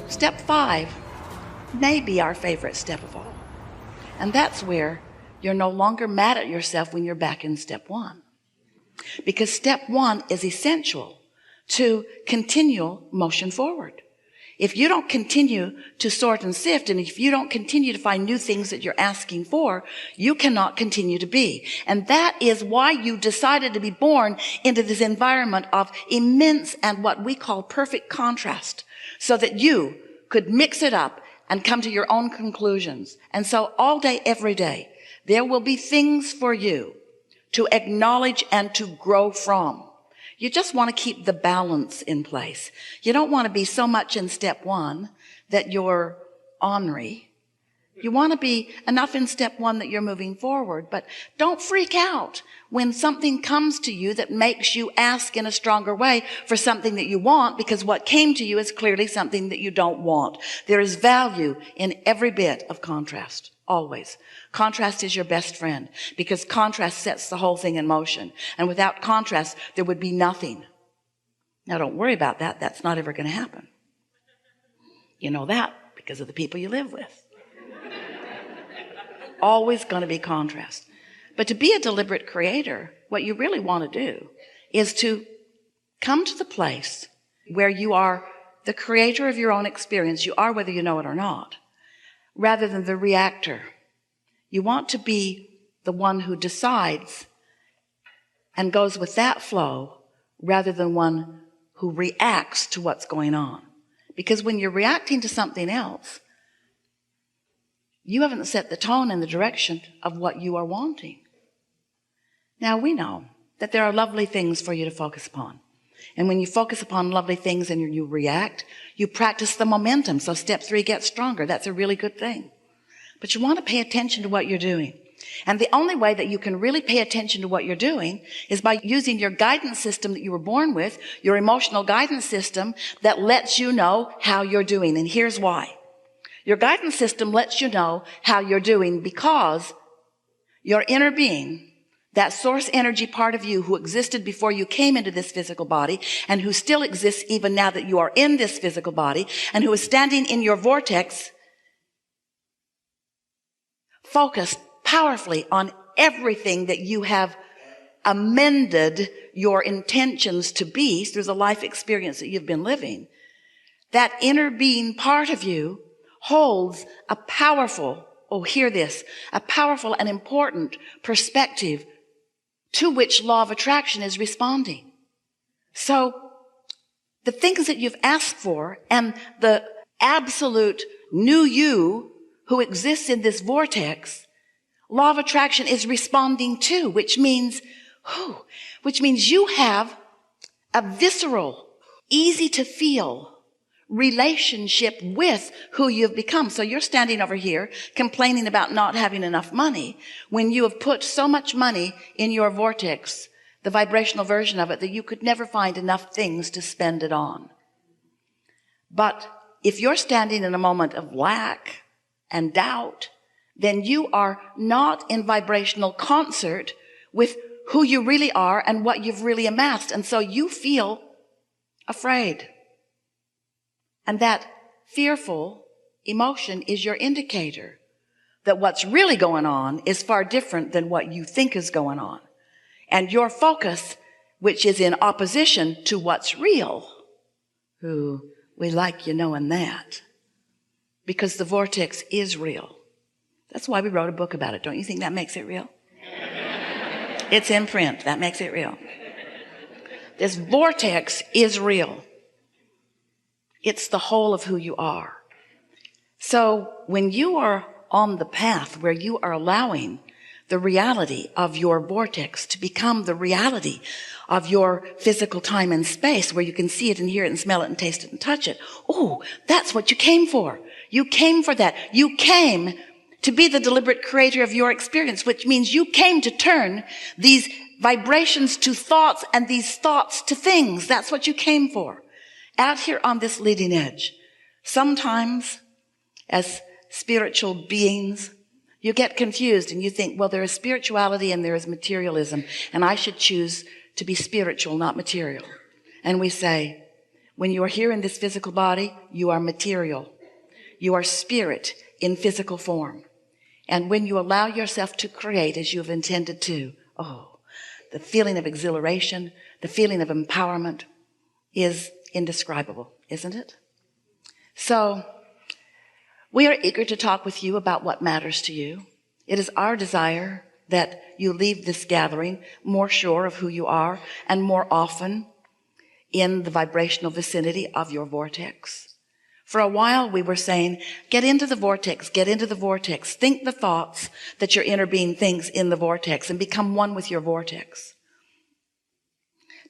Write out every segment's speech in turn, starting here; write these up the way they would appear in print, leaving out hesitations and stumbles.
Step 5 may be our favorite step of all. And that's where you're no longer mad at yourself when you're back in step 1. Because step 1 is essential to continual motion forward. If you don't continue to sort and sift, and if you don't continue to find new things that you're asking for, you cannot continue to be. And that is why you decided to be born into this environment of immense and what we call perfect contrast, so that you could mix it up and come to your own conclusions. And so all day, every day, there will be things for you to acknowledge and to grow from. You just want to keep the balance in place. You don't want to be so much in step 1 that you're ornery. You want to be enough in step 1 that you're moving forward, but don't freak out when something comes to you that makes you ask in a stronger way for something that you want, because what came to you is clearly something that you don't want. There is value in every bit of contrast. Always. Contrast is your best friend, because contrast sets the whole thing in motion. And without contrast, there would be nothing. Now, don't worry about that. That's not ever going to happen. You know that because of the people you live with. Always going to be contrast. But to be a deliberate creator, what you really want to do is to come to the place where you are the creator of your own experience. You are whether you know it or not, rather than the reactor. You want to be the one who decides and goes with that flow, rather than one who reacts to what's going on. Because when you're reacting to something else, you haven't set the tone and the direction of what you are wanting. Now, we know that there are lovely things for you to focus upon. And when you focus upon lovely things and you react, you practice the momentum. So step 3 gets stronger. That's a really good thing. But you want to pay attention to what you're doing. And the only way that you can really pay attention to what you're doing is by using your guidance system that you were born with, your emotional guidance system that lets you know how you're doing. And here's why. Your guidance system lets you know how you're doing because your inner being, that source energy part of you who existed before you came into this physical body and who still exists even now that you are in this physical body and who is standing in your vortex, focused powerfully on everything that you have amended your intentions to be through the life experience that you've been living. That inner being part of you holds a powerful, hear this, a powerful and important perspective to which law of attraction is responding. So the things that you've asked for and the absolute new you who exists in this vortex, law of attraction is responding to, which means you have a visceral, easy to feel relationship with who you've become. So you're standing over here complaining about not having enough money when you have put so much money in your vortex, the vibrational version of it, that you could never find enough things to spend it on. But if you're standing in a moment of lack and doubt, then you are not in vibrational concert with who you really are and what you've really amassed. And so you feel afraid. And that fearful emotion is your indicator that what's really going on is far different than what you think is going on. And your focus, which is in opposition to what's real, we like you knowing that, because the vortex is real. That's why we wrote a book about it. Don't you think that makes it real? It's in print. That makes it real. This vortex is real. It's the whole of who you are. So when you are on the path where you are allowing the reality of your vortex to become the reality of your physical time and space, where you can see it and hear it and smell it and taste it and touch it, that's what you came for. You came for that. You came to be the deliberate creator of your experience, which means you came to turn these vibrations to thoughts and these thoughts to things. That's what you came for. Out here on this leading edge, sometimes as spiritual beings, you get confused and you think, well, there is spirituality and there is materialism, and I should choose to be spiritual, not material. And we say, When you are here in this physical body, you are material. You are spirit in physical form. And when you allow yourself to create as you have intended to, the feeling of exhilaration, the feeling of empowerment is indescribable, isn't it? So we are eager to talk with you about what matters to you. It is our desire that you leave this gathering more sure of who you are and more often in the vibrational vicinity of your vortex. For a while we were saying, get into the vortex, think the thoughts that your inner being thinks in the vortex and become one with your vortex.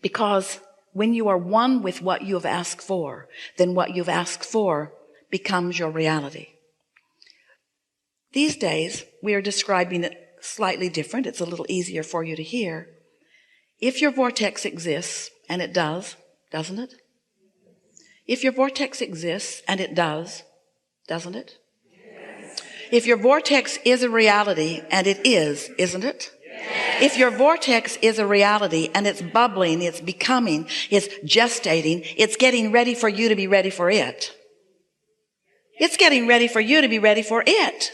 Because when you are one with what you have asked for, then what you've asked for becomes your reality. These days, we are describing it slightly different. It's a little easier for you to hear. If your vortex exists, and it does, doesn't it? If your vortex exists, and it does, doesn't it? Yes. If your vortex is a reality, and it is, isn't it? Yes. If your vortex is a reality, and it's bubbling, it's becoming, it's gestating, it's getting ready for you to be ready for it. It's getting ready for you to be ready for it.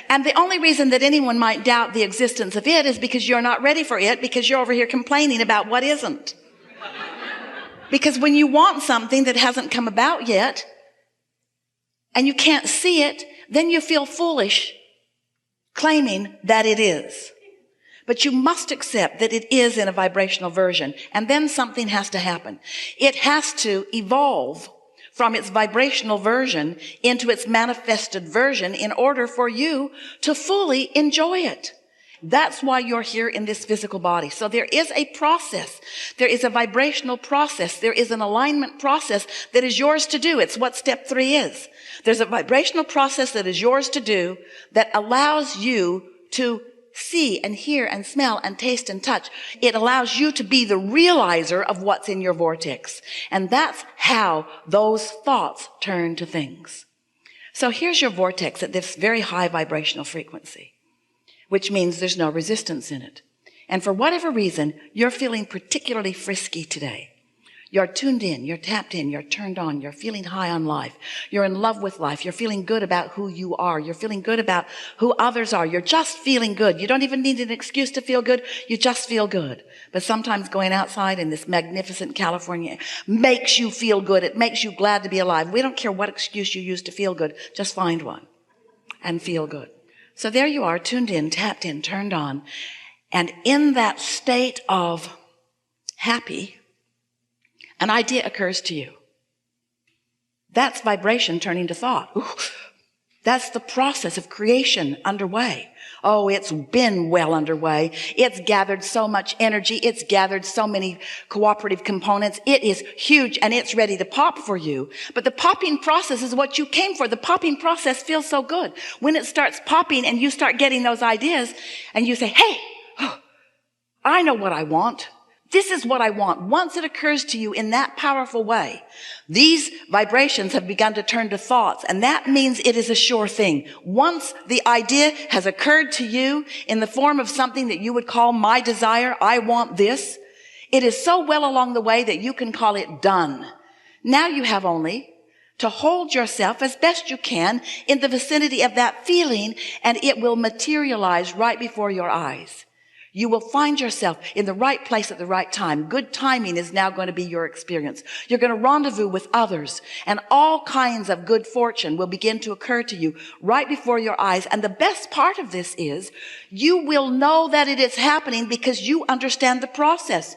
And the only reason that anyone might doubt the existence of it is because you're not ready for it, because you're over here complaining about what isn't. Because when you want something that hasn't come about yet, and you can't see it, then you feel foolish claiming that it is. But you must accept that it is in a vibrational version, and then something has to happen. It has to evolve from its vibrational version into its manifested version in order for you to fully enjoy it. That's why you're here in this physical body. So there is a process. There is a vibrational process. There is an alignment process that is yours to do. It's what step 3 is. There's a vibrational process that is yours to do that allows you to see and hear and smell and taste and touch. It allows you to be the realizer of what's in your vortex. And that's how those thoughts turn to things. So here's your vortex at this very high vibrational frequency, which means there's no resistance in it. And for whatever reason, you're feeling particularly frisky today. You're tuned in, you're tapped in, you're turned on, you're feeling high on life. You're in love with life. You're feeling good about who you are. You're feeling good about who others are. You're just feeling good. You don't even need an excuse to feel good. You just feel good. But sometimes going outside in this magnificent California makes you feel good. It makes you glad to be alive. We don't care what excuse you use to feel good. Just find one and feel good. So there you are, tuned in, tapped in, turned on. And in that state of happy, an idea occurs to you. That's vibration turning to thought. Ooh, that's the process of creation underway. Oh, it's been well underway. It's gathered so much energy. It's gathered so many cooperative components. It is huge and it's ready to pop for you. But the popping process is what you came for. The popping process feels so good. When it starts popping and you start getting those ideas and you say, hey, I know what I want. This is what I want. Once it occurs to you in that powerful way, these vibrations have begun to turn to thoughts, and that means it is a sure thing. Once the idea has occurred to you in the form of something that you would call my desire, I want this, it is so well along the way that you can call it done. Now you have only to hold yourself as best you can in the vicinity of that feeling, and it will materialize right before your eyes. You will find yourself in the right place at the right time. Good timing is now going to be your experience. You're going to rendezvous with others, and all kinds of good fortune will begin to occur to you right before your eyes. And the best part of this is you will know that it is happening because you understand the process.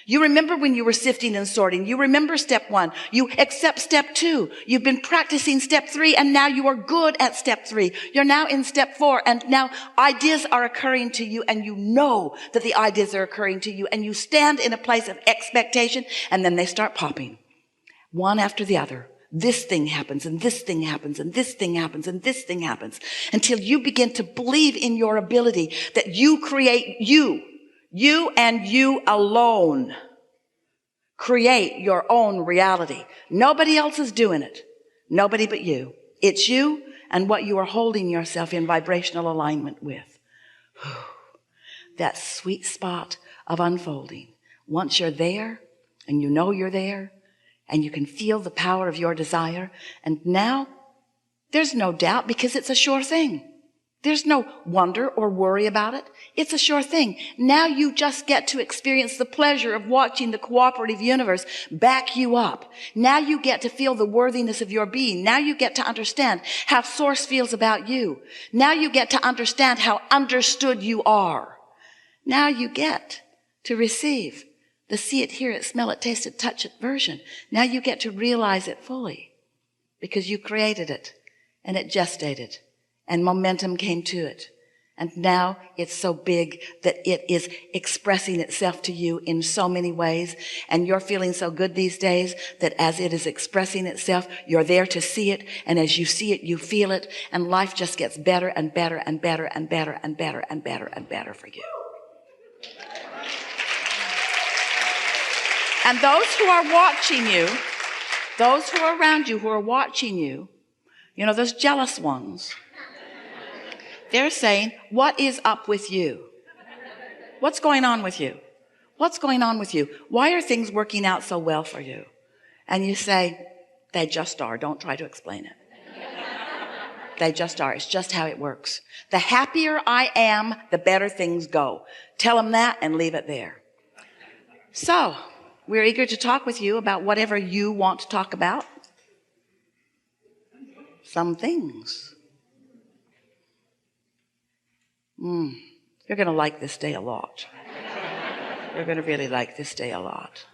You remember when you were sifting and sorting. You remember step 1. You accept step 2. You've been practicing step 3, and now you are good at step 3. You're now in step 4, and now ideas are occurring to you, and you know that the ideas are occurring to you, and you stand in a place of expectation, and then they start popping. One after the other. This thing happens, and this thing happens, and this thing happens, and this thing happens, until you begin to believe in your ability that you create you and you alone create your own reality. Nobody else is doing it. Nobody but you. It's you and what you are holding yourself in vibrational alignment with. That sweet spot of unfolding. Once you're there, and you know you're there, and you can feel the power of your desire. And now there's no doubt, because it's a sure thing. There's no wonder or worry about it. It's a sure thing. Now you just get to experience the pleasure of watching the cooperative universe back you up. Now you get to feel the worthiness of your being. Now you get to understand how Source feels about you. Now you get to understand how understood you are. Now you get to receive the see it, hear it, smell it, taste it, touch it version. Now you get to realize it fully, because you created it and it gestated. And momentum came to it. And now it's so big that it is expressing itself to you in so many ways. And you're feeling so good these days that as it is expressing itself, you're there to see it. And as you see it, you feel it. And life just gets better and better and better and better and better and better and better for you. And those who are watching you, those who are around you, who are watching you, you know, those jealous ones, they're saying, what is up with you? What's going on with you? What's going on with you? Why are things working out so well for you? And you say, they just are. Don't try to explain it. They just are. It's just how it works. The happier I am, the better things go. Tell them that and leave it there. So we're eager to talk with you about whatever you want to talk about. Some things. You're going to like this day a lot. You're going to really like this day a lot.